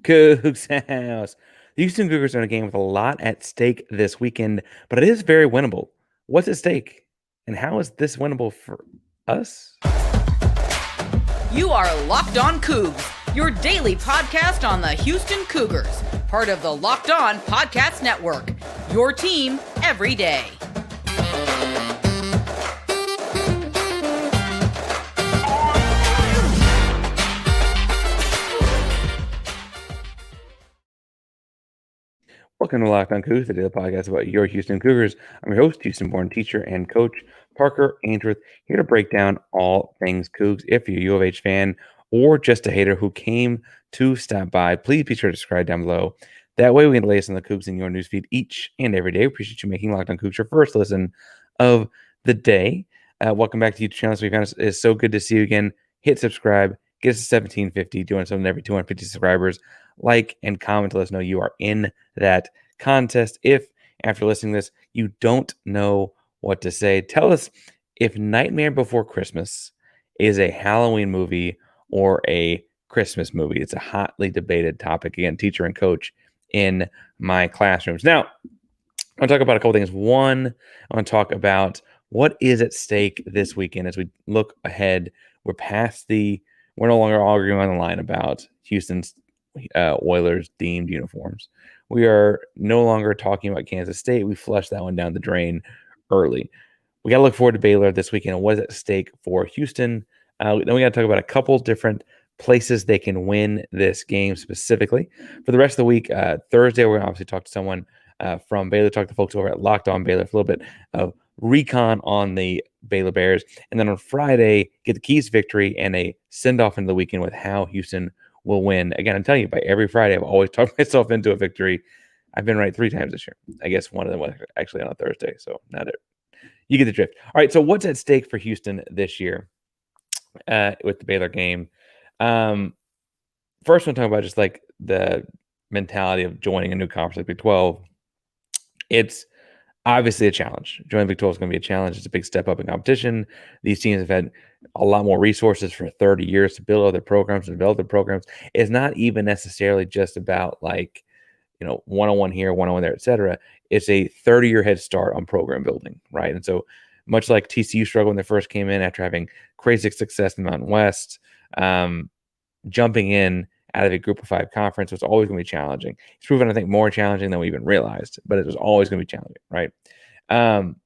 Coogs House. The Houston Cougars are in a game with a lot at stake this weekend, but it is very winnable. What's at stake, and how is this winnable for us? You are Locked On Coogs, your daily podcast on the Houston Cougars, part of the Locked On Podcast Network, your team every day. Welcome to Locked On Coogs, the daily podcast about your Houston Cougars. I'm your host, Houston-born teacher and coach, Parker Ainsworth, here to break down all things Cougs. If you're a U of H fan or just a hater who came to stop by, please be sure to subscribe down below. That way we can lay us on the Cougs in your newsfeed each and every day. We appreciate you making Locked On Cougs your first listen of the day. Welcome back to the YouTube channel. So it's so good to see you again. Hit subscribe. Get us to 1750, doing something every 250 subscribers. Like and comment to let us know you are in that contest. If after listening to this, you don't know what to say, tell us if Nightmare Before Christmas is a Halloween movie or a Christmas movie. It's a hotly debated topic. Again, teacher and coach in my classrooms. Now, I want to talk about a couple things. One, I want to talk about what is at stake this weekend as we look ahead. We're no longer arguing on the line about Houston's Oilers themed uniforms. We are no longer talking about Kansas State. We flushed that one down the drain early. We got to look forward to Baylor this weekend and what is at stake for Houston. Then we got to talk about a couple different places they can win this game specifically. For the rest of the week, Thursday, we're going to obviously talk to someone from Baylor, talk to folks over at Locked On Baylor for a little bit of recon on the Baylor Bears. And then on Friday, get the keys to victory and a send-off into the weekend with how Houston will win. Again, I'm telling you, by every Friday, I've always talked myself into a victory. I've been right 3 times this year. I guess one of them was actually on a Thursday, so not it. You get the drift. All right, so what's at stake for Houston this year with the Baylor game? First, I want to talk about just like the mentality of joining a new conference like Big 12. It's obviously a challenge. Joining Big 12 is going to be a challenge. It's a big step up in competition. These teams have had a lot more resources for 30 years to build other programs and develop their programs. It's not even necessarily just about like, one-on-one here, one-on-one there, et cetera. It's a 30-year head start on program building, right? And so much like TCU struggled when they first came in after having crazy success in the Mountain West, jumping in out of a group of 5 conference was always going to be challenging. It's proven, I think, more challenging than we even realized, but it was always going to be challenging, right?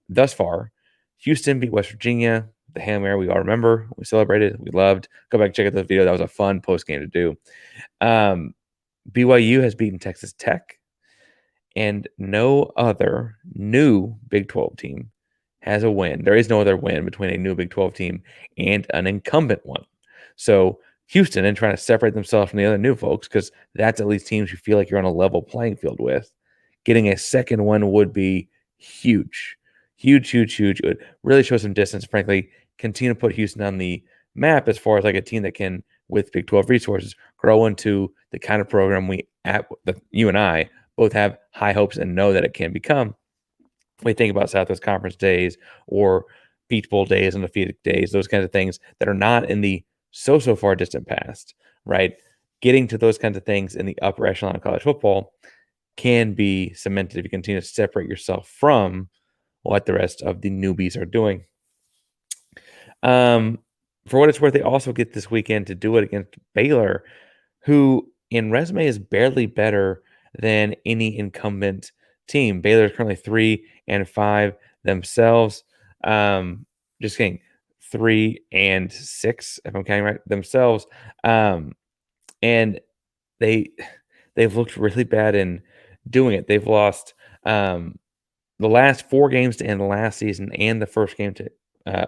Thus far, Houston beat West Virginia. The Hail Mary, we all remember. We celebrated. We loved. Go back and check out the video. That was a fun post-game to do. BYU has beaten Texas Tech, and no other new Big 12 team has a win. There is no other win between a new Big 12 team and an incumbent one. So Houston, and trying to separate themselves from the other new folks, because that's at least teams you feel like you're on a level playing field with. Getting a second one would be huge. Huge, huge, huge. It would really show some distance, frankly, continue to put Houston on the map as far as like a team that can, with Big 12 resources, grow into the kind of program you and I both have high hopes and know that it can become. We think about Southwest Conference days or Peach Bowl days, undefeated days, those kinds of things that are not in the so far distant past, right? Getting to those kinds of things in the upper echelon of college football can be cemented if you continue to separate yourself from what the rest of the newbies are doing. For what it's worth, they also get this weekend to do it against Baylor, who in resume is barely better than any incumbent team. Baylor is currently 3-5 themselves. Just kidding, 3-6, if I'm counting right, themselves. And they've looked really bad in doing it. They've lost the last 4 games to end the last season and the first game to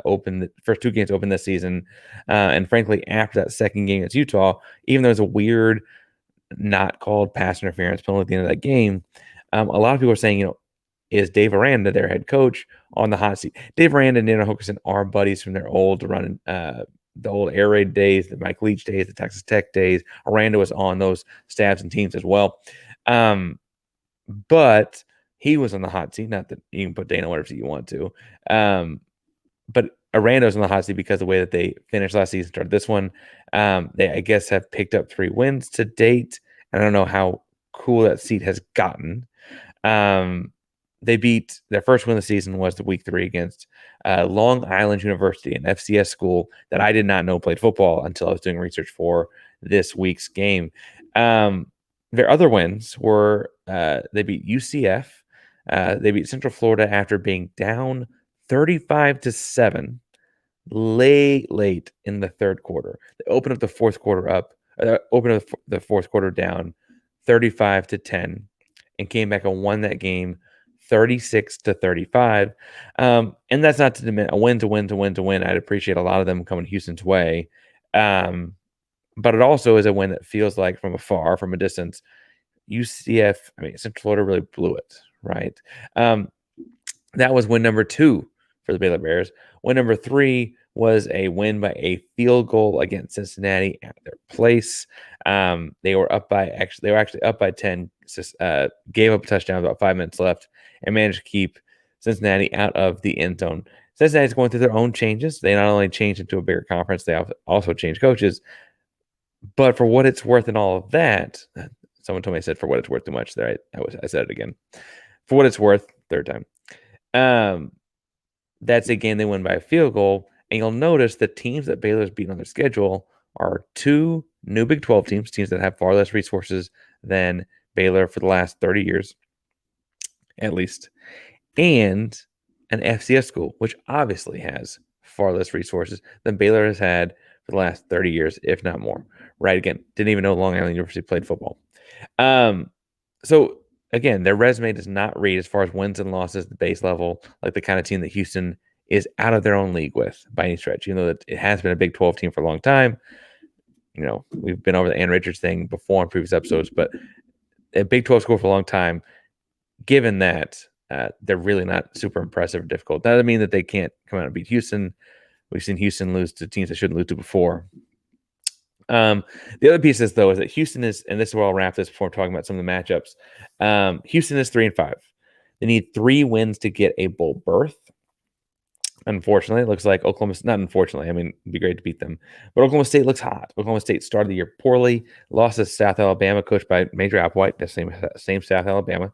open the first 2 games open this season. And frankly, after that second game against Utah, even though it was a weird not called pass interference penalty at the end of that game, a lot of people are saying, is Dave Aranda, their head coach, on the hot seat? Dave Aranda and Dana Holgorsen are buddies from their old run, the old air raid days, the Mike Leach days, the Texas Tech days. Aranda was on those staffs and teams as well. But he was on the hot seat. Not that you can put Dana whatever seat you want to. But Aranda's on the hot seat because of the way that they finished last season, started this one. They, I guess, have picked up 3 wins to date And I don't know how cool that seat has gotten. They beat their first win of the season was the week 3 against Long Island University, an FCS school that I did not know played football until I was doing research for this week's game. Their other wins were they beat UCF. They beat Central Florida after being down 35-7 late in the third quarter. They opened up the fourth quarter the fourth quarter down 35-10 and came back and won that game 36-35. And that's not to diminish a win to win. I'd appreciate a lot of them coming Houston's way. But it also is a win that feels like from afar, from a distance, UCF, Central Florida really blew it, right? That was win number 2 for the Baylor Bears. Win number 3 was a win by a field goal against Cincinnati at their place. They were actually up by 10, gave up a touchdown with about 5 minutes left, and managed to keep Cincinnati out of the end zone. Cincinnati's going through their own changes. They not only changed into a bigger conference, they also changed coaches. But for what it's worth in all of that, someone told me I said for what it's worth too much there. I said it again. For what it's worth, third time. That's a game they win by a field goal. And you'll notice the teams that Baylor's beaten on their schedule are 2 new Big 12 teams that have far less resources than Baylor for the last 30 years, at least, and an FCS school, which obviously has far less resources than Baylor has had for the last 30 years, if not more. Right? Again, didn't even know Long Island University played football. So again, their resume does not read as far as wins and losses at the base level like the kind of team that Houston is out of their own league with by any stretch. Even though that it has been a Big 12 team for a long time. We've been over the Ann Richards thing before in previous episodes, but a Big 12 school for a long time, given that they're really not super impressive or difficult. That doesn't mean that they can't come out and beat Houston. We've seen Houston lose to teams they shouldn't lose to before. The other piece is, though, is that Houston is, and this is where I'll wrap this before talking about some of the matchups. Houston is 3-5. They need 3 wins to get a bowl berth. Unfortunately, it looks like not unfortunately, it'd be great to beat them. But Oklahoma State looks hot. Oklahoma State started the year poorly, lost to South Alabama, coached by Major Applewhite, the same South Alabama,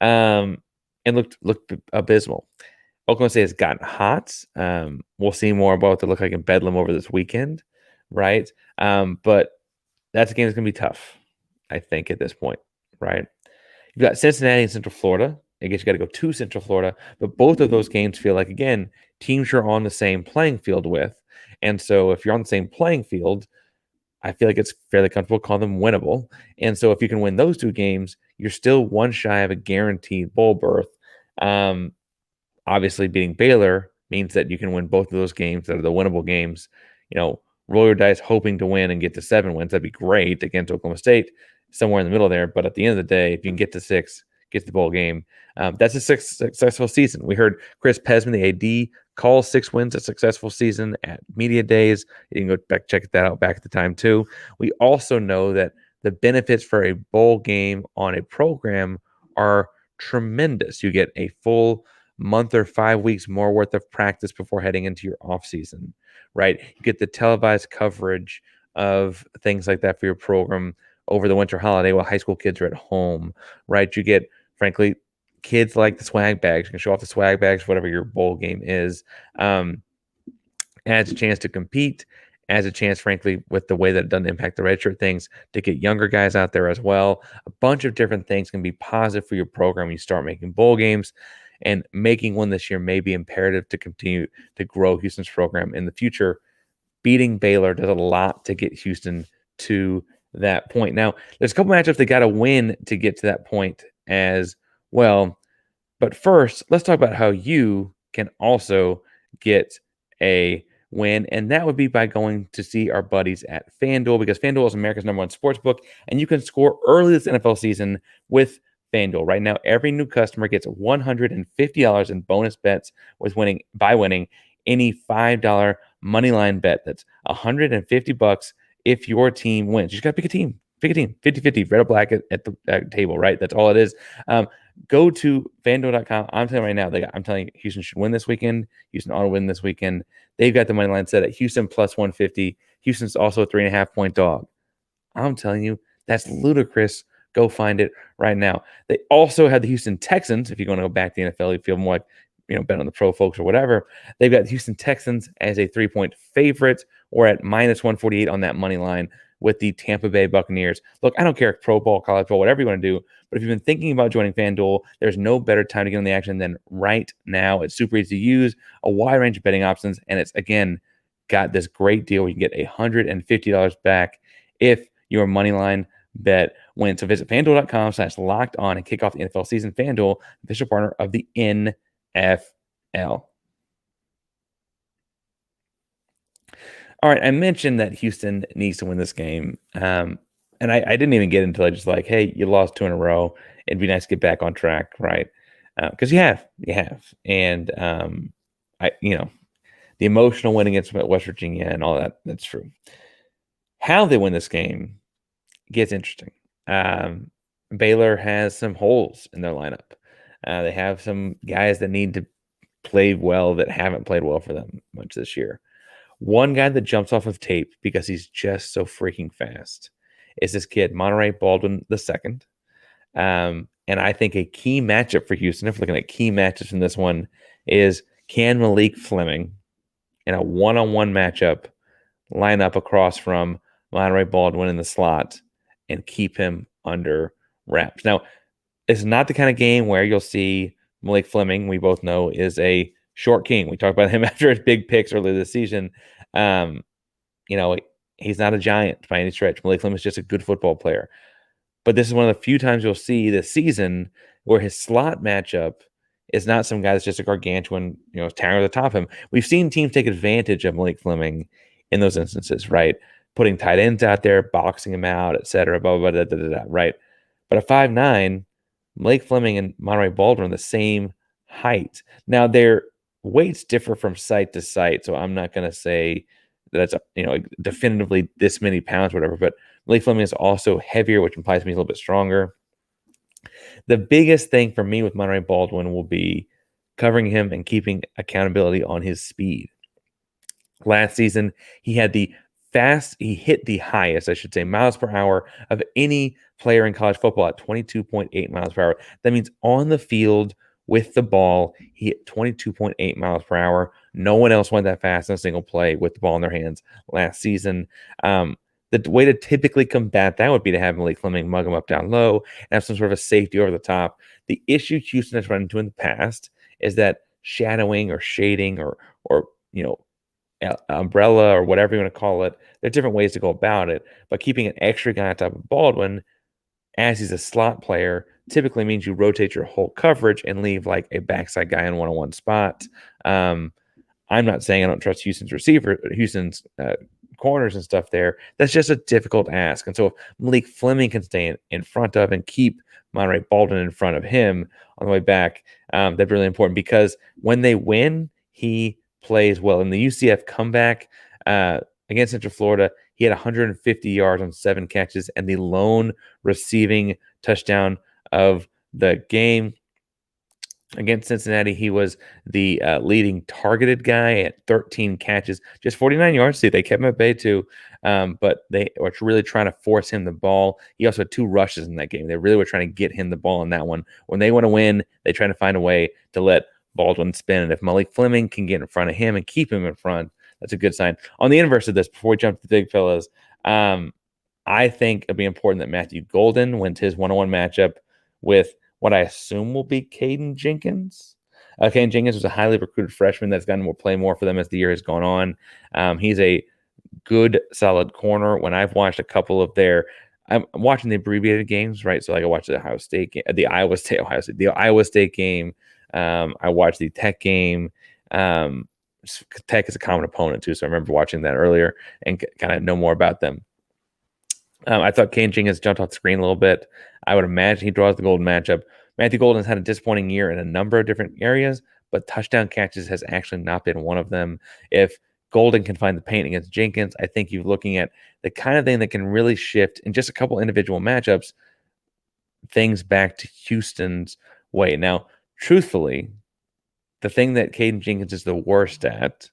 and looked abysmal. Oklahoma State has gotten hot. We'll see more about what they look like in Bedlam over this weekend, right? But that's a game that's going to be tough, I think, at this point, right? You've got Cincinnati and Central Florida. I guess you got to go to Central Florida, but both of those games feel like, again, teams you're on the same playing field with. And so if you're on the same playing field, I feel like it's fairly comfortable calling them winnable. And so if you can win those 2 games, you're still one shy of a guaranteed bowl berth. Obviously, beating Baylor means that you can win both of those games that are the winnable games. Roll your dice hoping to win and get to 7 wins. That'd be great against Oklahoma State, somewhere in the middle there. But at the end of the day, if you can get to 6, get to the bowl game, that's a successful season. We heard Chris Pesman, the AD, call 6 wins a successful season at media days. You can go back check that out back at the time too. We also know that the benefits for a bowl game on a program are tremendous. You get a full month or 5 weeks more worth of practice before heading into your off season, right? You get the televised coverage of things like that for your program over the winter holiday while high school kids are at home, right? You get, frankly, kids like the swag bags. You can show off the swag bags, whatever your bowl game is. Adds a chance to compete, adds a chance, frankly, with the way that it doesn't impact the redshirt things, to get younger guys out there as well. A bunch of different things can be positive for your program when you start making bowl games. And making one this year may be imperative to continue to grow Houston's program in the future. Beating Baylor does a lot to get Houston to that point. Now, there's a couple matchups they got to win to get to that point as well. But first, let's talk about how you can also get a win, and that would be by going to see our buddies at FanDuel, because FanDuel is America's #1 sportsbook, and you can score early this NFL season with FanDuel. Right now, every new customer gets $150 in bonus bets by winning any $5 money line bet. That's $150 if your team wins. You just got to pick a team. 50-50, red or black at the table, right? That's all it is. Go to FanDuel.com. I'm telling you right now, I'm telling you, Houston should win this weekend. Houston ought to win this weekend. They've got the money line set at Houston plus 150. Houston's also a 3.5 point dog. I'm telling you, That's ludicrous. Go find it right now. They also have the Houston Texans. If you're going to go back to the NFL, you feel more like, bet on the pro folks or whatever. They've got the Houston Texans as a 3-point favorite or at minus 148 on that money line with the Tampa Bay Buccaneers. Look, I don't care if pro ball, college ball, whatever you want to do, but if you've been thinking about joining FanDuel, there's no better time to get on the action than right now. It's super easy to use, a wide range of betting options, and it's, again, got this great deal where you can get $150 back if your money line bet wins. So visit FanDuel.com/locked on and kick off the NFL season. FanDuel, official partner of the NFL. All right, I mentioned that Houston needs to win this game. And I didn't even get into it, just like, hey, you lost 2 in a row. It'd be nice to get back on track, right? Because you have. And the emotional win against West Virginia and all that, that's true. How they win this game gets interesting. Baylor has some holes in their lineup. They have some guys that need to play well that haven't played well for them much this year. One guy that jumps off of tape because he's just so freaking fast is this kid, Monterey Baldwin II. And I think a key matchup for Houston, if we're looking at key matchups in this one, is can Malik Fleming in a one-on-one matchup line up across from Monterey Baldwin in the slot and keep him under wraps. Now, it's not the kind of game where you'll see Malik Fleming, we both know, is a short king. We talked about him after his big picks earlier this season. He's not a giant by any stretch. Malik Fleming is just a good football player. But this is one of the few times you'll see this season where his slot matchup is not some guy that's just a gargantuan, towering at the top of him. We've seen teams take advantage of Malik Fleming in those instances, right? Putting tight ends out there, boxing him out, et cetera, blah, blah, blah, right? But at 5'9", Malik Fleming and Monterey Baldwin are the same height. Now, their weights differ from site to site, so I'm not going to say that it's definitively this many pounds, or whatever. But Malik Fleming is also heavier, which implies to me he's a little bit stronger. The biggest thing for me with Monterey Baldwin will be covering him and keeping accountability on his speed. Last season, he hit the highest, I should say, miles per hour of any player in college football at 22.8 miles per hour. That means on the field with the ball, he hit 22.8 miles per hour. No one else went that fast in a single play with the ball in their hands last season. The way to typically combat that would be to have Malik Fleming mug him up down low and have some sort of a safety over the top. The issue Houston has run into in the past is that shadowing or shading or umbrella or whatever you want to call it. There are different ways to go about it, but keeping an extra guy on top of Baldwin as he's a slot player typically means you rotate your whole coverage and leave like a backside guy in one-on-one spot. I'm not saying I don't trust Houston's corners and stuff there. That's just a difficult ask. And so if Malik Fleming can stay in front of and keep Monterey Baldwin in front of him on the way back, that's really important because when they win, he plays well. In the UCF comeback against Central Florida, he had 150 yards on 7 catches and the lone receiving touchdown of the game. Against Cincinnati, he was the leading targeted guy at 13 catches, just 49 yards. See, they kept him at bay too, but they were really trying to force him the ball. He also had 2 rushes in that game. They really were trying to get him the ball in that one. When they want to win, they try to find a way to let Baldwin spin. And if Malik Fleming can get in front of him and keep him in front, that's a good sign. On the inverse of this, before we jump to the big fellas, I think it'll be important that Matthew Golden wins his one-on-one matchup with what I assume will be Caden Jenkins. Caden Jenkins was a highly recruited freshman that's gotten more play more for them as the year has gone on. He's a good, solid corner. When I've watched a couple of I'm watching the abbreviated games, right? So like I watched the Iowa State game, the Iowa State game. I watched the Tech game. Tech is a common opponent too, so I remember watching that earlier and kind of know more about them. I thought Caden Jenkins jumped off the screen a little bit. I would imagine he draws the Golden matchup. Matthew Golden has had a disappointing year in a number of different areas, but touchdown catches has actually not been one of them. If Golden can find the paint against Jenkins, I think you're looking at the kind of thing that can really shift in just a couple individual matchups things back to Houston's way. Now, truthfully, the thing that Caden Jenkins is the worst at,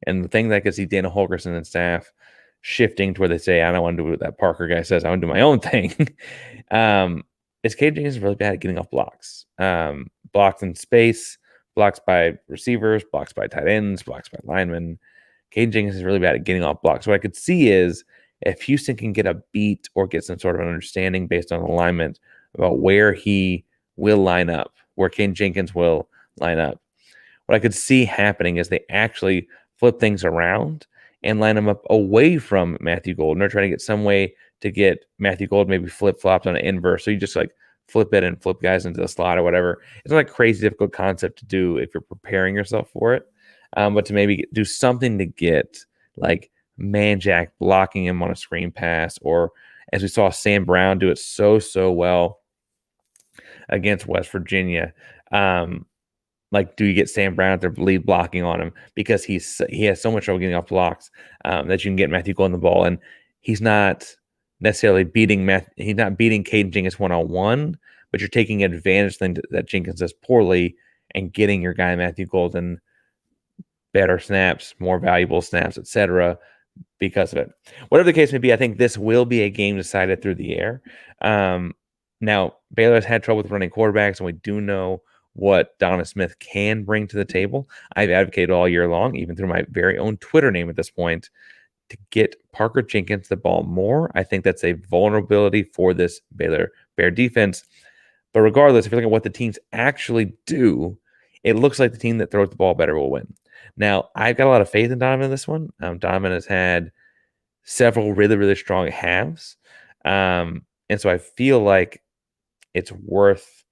and the thing that I could see Dana Holgorsen and staff shifting to where they say, I don't want to do what that Parker guy says. I want to do my own thing. Is Cade Jenkins really bad at getting off blocks? Blocks in space, blocks by receivers, blocks by tight ends, blocks by linemen. Cade Jenkins is really bad at getting off blocks. What I could see is if Houston can get a beat or get some sort of an understanding based on alignment about where he will line up, where Cade Jenkins will line up. What I could see happening is they actually flip things around and line them up away from Matthew Golden, or try to get some way to get Matthew Golden maybe flip-flopped on an inverse. So you just like flip it and flip guys into the slot or whatever. It's not a crazy difficult concept to do if you're preparing yourself for it. But to maybe do something to get like Manjack blocking him on a screen pass, or as we saw Sam Brown do it so well against West Virginia. Like, do you get Sam Brown out there lead blocking on him because he has so much trouble getting off blocks that you can get Matthew Golden the ball, and he's not necessarily beating Caden Jenkins one-on-one, but you're taking advantage of that Jenkins does poorly and getting your guy Matthew Golden better snaps, more valuable snaps, etc. because of it. Whatever the case may be, I think this will be a game decided through the air. Now, Baylor has had trouble with running quarterbacks, and we do know what Donovan Smith can bring to the table. I've advocated all year long, even through my very own Twitter name at this point, to get Parker Jenkins the ball more. I think that's a vulnerability for this Baylor Bear defense. But regardless, if you look at what the teams actually do, it looks like the team that throws the ball better will win. Now, I've got a lot of faith in Donovan in this one. Donovan has had several really strong halves. And so I feel like it's worth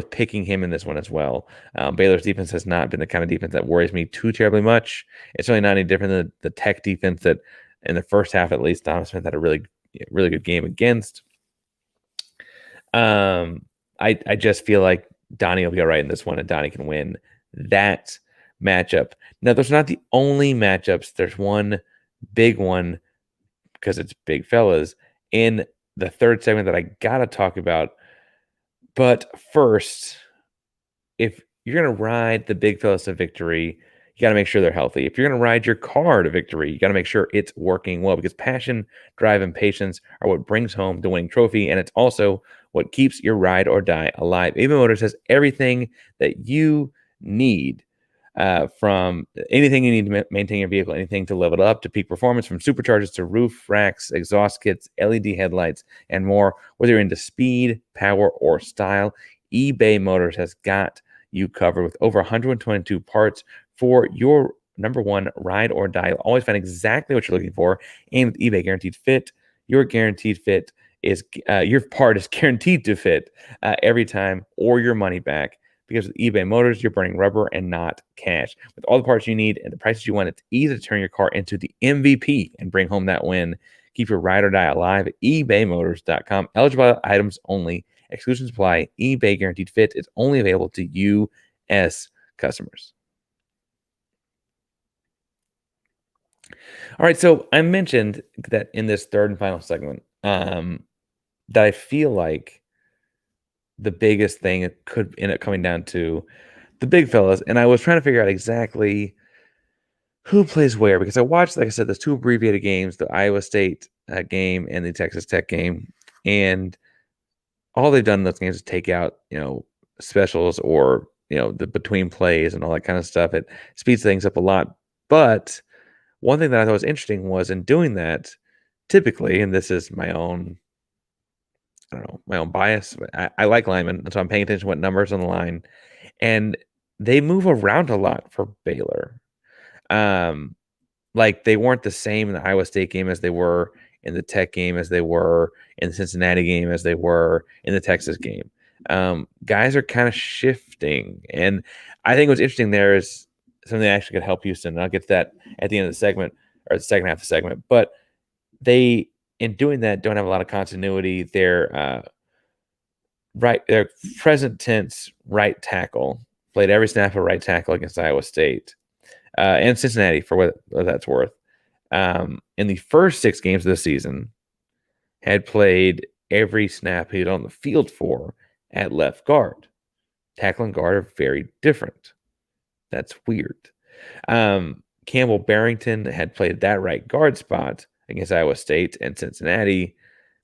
picking him in this one as well. Baylor's defense has not been the kind of defense that worries me too terribly much. It's really not any different than the Tech defense that in the first half, at least, Donovan Smith had a really good game against. I just feel like Donnie will be all right in this one, and Donnie can win that matchup. Now, those are not the only matchups. There's one big one, because it's big fellas, in the third segment that I got to talk about. But first, if you're going to ride the big fellas to victory, you got to make sure they're healthy. If you're going to ride your car to victory, you got to make sure it's working well, because passion, drive, and patience are what brings home the winning trophy, and it's also what keeps your ride or die alive. eBay Motors has everything that you need, from anything you need to maintain your vehicle, anything to level it up to peak performance, from superchargers to roof racks, exhaust kits, LED headlights, and more. Whether you're into speed, power, or style, eBay Motors has got you covered with over 122 parts for your number one ride or die. You'll always find exactly what you're looking for. And with eBay Guaranteed Fit, your guaranteed fit is your part is guaranteed to fit every time, or your money back. Because with eBay Motors, you're burning rubber and not cash. With all the parts you need and the prices you want, it's easy to turn your car into the MVP and bring home that win. Keep your ride or die alive at ebaymotors.com. Eligible items only. Exclusions apply. eBay Guaranteed Fit is only available to U.S. customers. All right, so I mentioned that in this third and final segment, that I feel like the biggest thing, it could end up coming down to the big fellas. And I was trying to figure out exactly who plays where, because I watched, like I said, there's two abbreviated games, the Iowa State game and the Texas Tech game. And all they've done in those games is take out, specials or, the between plays and all that kind of stuff. It speeds things up a lot. But one thing that I thought was interesting was, in doing that, typically, and this is my own bias, but I like linemen, so I'm paying attention to what numbers on the line, and they move around a lot for Baylor. Like, they weren't the same in the Iowa State game as they were in the Tech game, as they were in the Cincinnati game, as they were in the Texas game. Guys are kind of shifting, and I think what's interesting there is something that actually could help Houston. And I'll get to that at the end of the segment, or the second half of the segment, but they, in doing that, don't have a lot of continuity. Their present tense right tackle played every snap of right tackle against Iowa State and Cincinnati, for what that's worth. In the first 6 games of the season, had played every snap he had on the field for at left guard. Tackle and guard are very different. That's weird. Campbell Barrington had played that right guard spot against Iowa State and Cincinnati,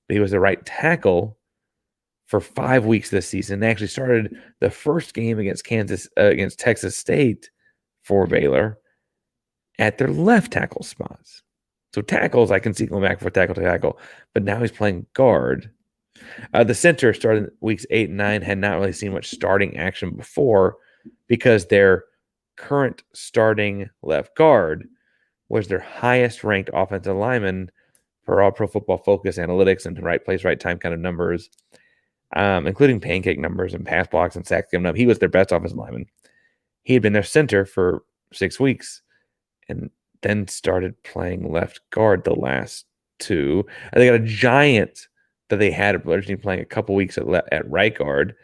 but he was the right tackle for 5 weeks this season. They actually started the first game against Texas State for Baylor at their left tackle spots. So tackles, I can see going back for tackle to tackle, but now he's playing guard. The center started weeks 8 and 9, had not really seen much starting action before because their current starting left guard was their highest ranked offensive lineman for all Pro Football Focus analytics and right place, right time kind of numbers, including pancake numbers and pass blocks and sacks given up. He was their best offensive lineman. He had been their center for 6 weeks and then started playing left guard the last two. And they got a giant that they had originally playing a couple weeks at right guard.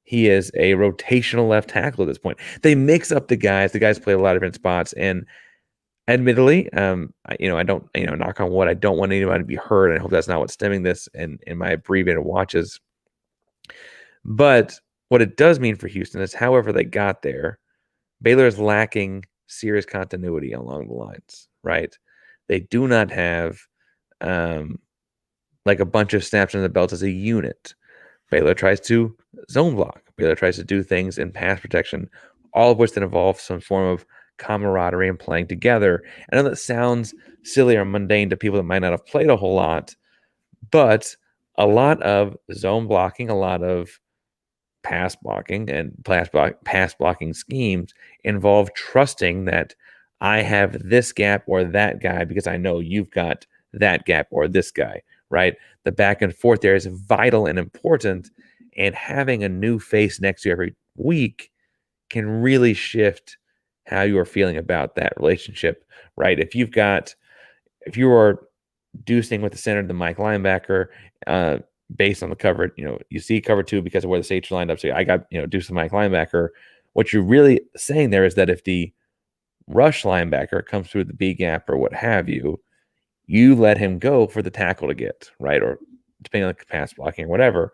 He is a rotational left tackle at this point. They mix up the guys. The guys play a lot of different spots. And admittedly, I don't, knock on wood, I don't want anybody to be hurt. I hope that's not what's stemming this in my abbreviated watches. But what it does mean for Houston is, however they got there, Baylor is lacking serious continuity along the lines, right? They do not have like a bunch of snaps in the belt as a unit. Baylor tries to zone block. Baylor tries to do things in pass protection, all of which then involve some form of camaraderie and playing together. I know that sounds silly or mundane to people that might not have played a whole lot, but a lot of zone blocking, a lot of pass blocking and pass blocking schemes involve trusting that I have this gap or that guy because I know you've got that gap or this guy, right? The back and forth there is vital and important, and having a new face next to you every week can really shift how you are feeling about that relationship, right? If you are deucing with the center, the Mike linebacker, based on the cover, you see cover two because of where the safety lined up. So I got, deuce the Mike linebacker. What you're really saying there is that if the rush linebacker comes through the B gap or what have you, you let him go for the tackle to get, right? Or depending on the pass blocking or whatever.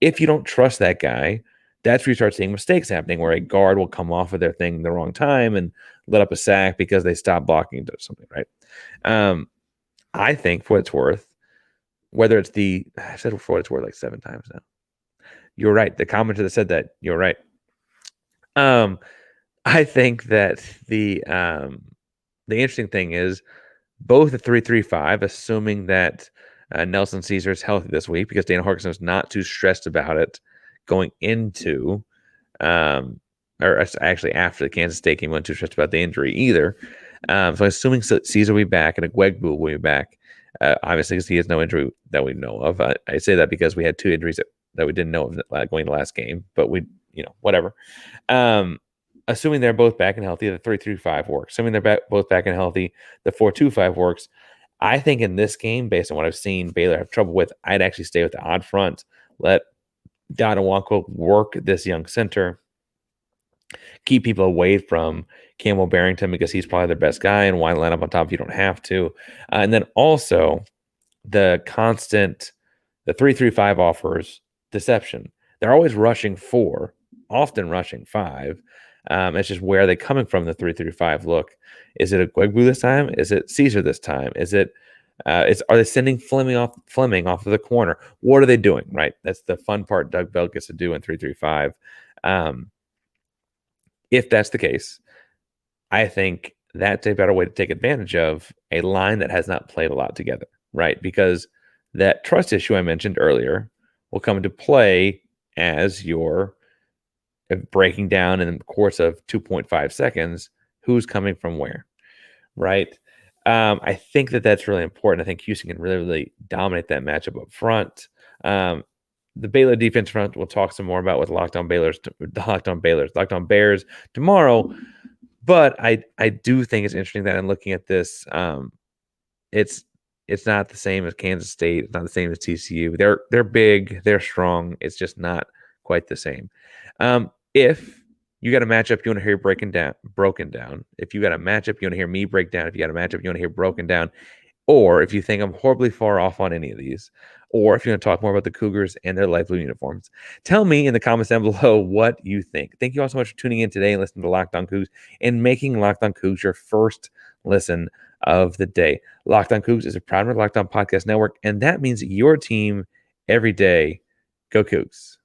If you don't trust that guy, that's where you start seeing mistakes happening where a guard will come off of their thing the wrong time and let up a sack because they stopped blocking or something, right? I think for what it's worth, I said for what it's worth like 7 times now. You're right. The commenter that said that, you're right. I think that the interesting thing is both the 3-3-5, assuming that Nelson Caesar is healthy this week, because Dana Holgorsen was not too stressed about it going into, or actually after the Kansas State game, wasn't too stressed about the injury either. So assuming Caesar will be back and Agwegbu will be back, obviously because he has no injury that we know of. I say that because we had 2 injuries that we didn't know of going to last game, but whatever. Assuming they're both back and healthy, the 3-3-5 works. Assuming they're both back and healthy, the 4-2-5 works. I think in this game, based on what I've seen Baylor have trouble with, I'd actually stay with the odd front. Let Donna Waco work this young center. Keep people away from Campbell Barrington because he's probably their best guy, and why line up on top if you don't have to. And then also the 3-3-5 offers deception. They're always rushing 4, often rushing 5. It's just where are they coming from, the 3-3-5 look? Is it a Agwegbu this time? Is it Caesar this time? Is it are they sending Fleming off of the corner? What are they doing? Right, that's the fun part Doug Bell gets to do in 3-3-5. If that's the case, I think that's a better way to take advantage of a line that has not played a lot together, right? Because that trust issue I mentioned earlier will come into play as you're breaking down in the course of 2.5 seconds who's coming from where, right? I think that's really important. I think Houston can really, really dominate that matchup up front. The Baylor defense front we'll talk some more about with Locked On Bears tomorrow. But I do think it's interesting that in looking at this, it's not the same as Kansas State. It's not the same as TCU. They're big. They're strong. It's just not quite the same. If you got a matchup you want to hear broken down. If you got a matchup you want to hear me break down. If you got a matchup you want to hear broken down, or if you think I'm horribly far off on any of these, or if you want to talk more about the Cougars and their light blue uniforms. Tell me in the comments down below what you think. Thank you all so much for tuning in today and listening to Locked On Coogs and making Locked On Coogs your first listen of the day. Locked On Coogs is a proud member of Locked On Podcast Network, and that means your team every day. Go Cougs.